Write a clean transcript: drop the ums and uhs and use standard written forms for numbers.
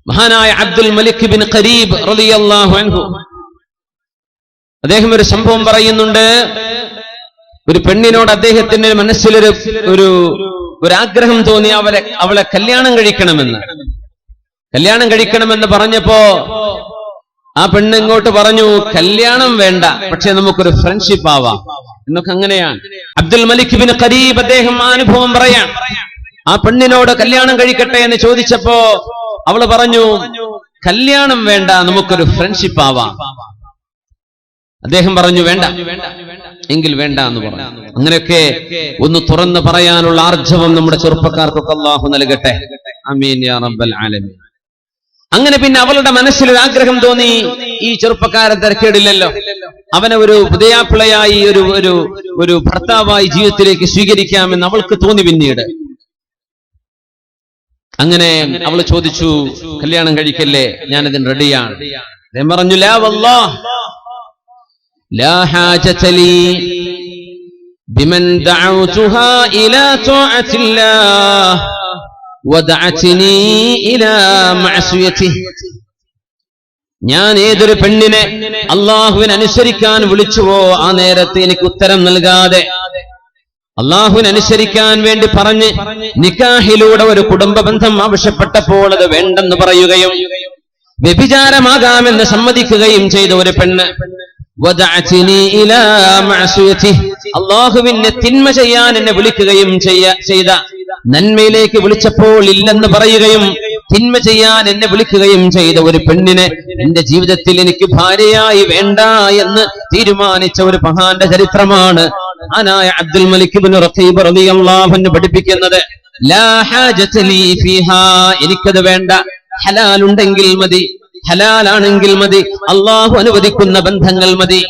മഹാനായ അബ്ദുൽ മലിക് ബിൻ ഖരീബ് റളിയല്ലാഹു അൻഹു അദ്ദേഹം ഒരു സംഭവം പറയുന്നുണ്ട്. ഒരു പെണ്ണിനോട് അദ്ദേഹത്തിന്റെ മനസ്സിലൊരു ഒരു ആഗ്രഹം തോന്നി, അവളെ കല്യാണം കഴിക്കണമെന്ന് പറഞ്ഞപ്പോ ആ പെണ്ണ് ഇങ്ങോട്ട് പറഞ്ഞു, കല്യാണം വേണ്ട, പക്ഷെ നമുക്കൊരു ഫ്രണ്ട്ഷിപ്പ് ആവാം എന്നൊക്കെ. അങ്ങനെയാണ് അബ്ദുൽ മലിക് ബിൻ ഖരീബ് അദ്ദേഹം ആ അനുഭവം പറയാൻ. ആ പെണ്ണിനോട് കല്യാണം കഴിക്കട്ടെ എന്ന് ചോദിച്ചപ്പോ അവള് പറഞ്ഞു, കല്യാണം വേണ്ട, നമുക്കൊരു ഫ്രണ്ട്ഷിപ്പ് ആവാം. അദ്ദേഹം പറഞ്ഞു, വേണ്ട എങ്കിൽ വേണ്ട എന്ന് പറഞ്ഞു. അങ്ങനെയൊക്കെ ഒന്ന് തുറന്ന് പറയാനുള്ള ആർജവം നമ്മുടെ ചെറുപ്പക്കാർക്കൊക്കെ അല്ലാഹു നൽകട്ടെ. ആമീൻ യാ റബ്ബൽ ആലമീൻ. അങ്ങനെ പിന്നെ അവളുടെ മനസ്സിൽ ഒരു ആഗ്രഹം തോന്നി, ഈ ചെറുപ്പക്കാരൻ തിരക്കേടില്ലല്ലോ, അവനെ ഒരു പുതിയാപ്പിളയായി ഒരു ഭർത്താവായി ജീവിതത്തിലേക്ക് സ്വീകരിക്കാമെന്ന് അവൾക്ക് തോന്നി. പിന്നീട് അങ്ങനെ അവൾ ചോദിച്ചു, കല്യാണം കഴിക്കല്ലേ, ഞാനതിന് റെഡിയാണ്. അദ്ദേഹം പറഞ്ഞു, ലാ വല്ലാഹ് ലാ ഹാജത ലീ ബിമൻ ദഅഉതുഹാ ഇലാ തഅത്തില്ലാഹ് വദഅത്നി ഇലാ മഅസിയതിഹി. ഞാൻ ഏതൊരു പെണ്ണിനെ അല്ലാഹുവിനെ അനുസരിക്കാൻ വിളിച്ചുവോ ആ നേരത്തെ എനിക്ക് ഉത്തരം നൽകാതെ അല്ലാഹുവിനെ അനുസരിക്കാൻ വേണ്ടി പറഞ്ഞ് നിക്കാഹിലൂടെ ഒരു കുടുംബ ബന്ധം ആവശ്യപ്പെട്ടപ്പോൾ അത് വേണ്ടെന്ന് പറയുകയും വ്യഭിചാരമാകാമെന്ന് സമ്മതിക്കുകയും ചെയ്ത ഒരു പെണ്ണ് അല്ലാഹുവിനെ തിന്മ ചെയ്യാൻ എന്നെ വിളിക്കുകയും ചെയ്ത, നന്മയിലേക്ക് വിളിച്ചപ്പോൾ ഇല്ലെന്ന് പറയുകയും തിന്മ ചെയ്യാൻ എന്നെ വിളിക്കുകയും ചെയ്ത ഒരു പെണ്ണിനെ എന്റെ ജീവിതത്തിൽ എനിക്ക് ഭാര്യയായി വേണ്ട എന്ന് തീരുമാനിച്ച ഒരു മഹാന്റെ ചരിത്രമാണ് മഹാനായ അബ്ദുൽ മലിക് ഇബ്നു റഖീബ് റളിയല്ലാഹു അൻഹു പഠിപ്പിക്കുന്നത്. ലാ ഹാജത ലീ ഫീഹാ, എനിക്കത് വേണ്ട, ഹലാലുണ്ടെങ്കിൽ മതി, ഹലാലാണെങ്കിൽ മതി, അല്ലാഹു അനുവദിക്കുന്ന ബന്ധങ്ങൾ മതി.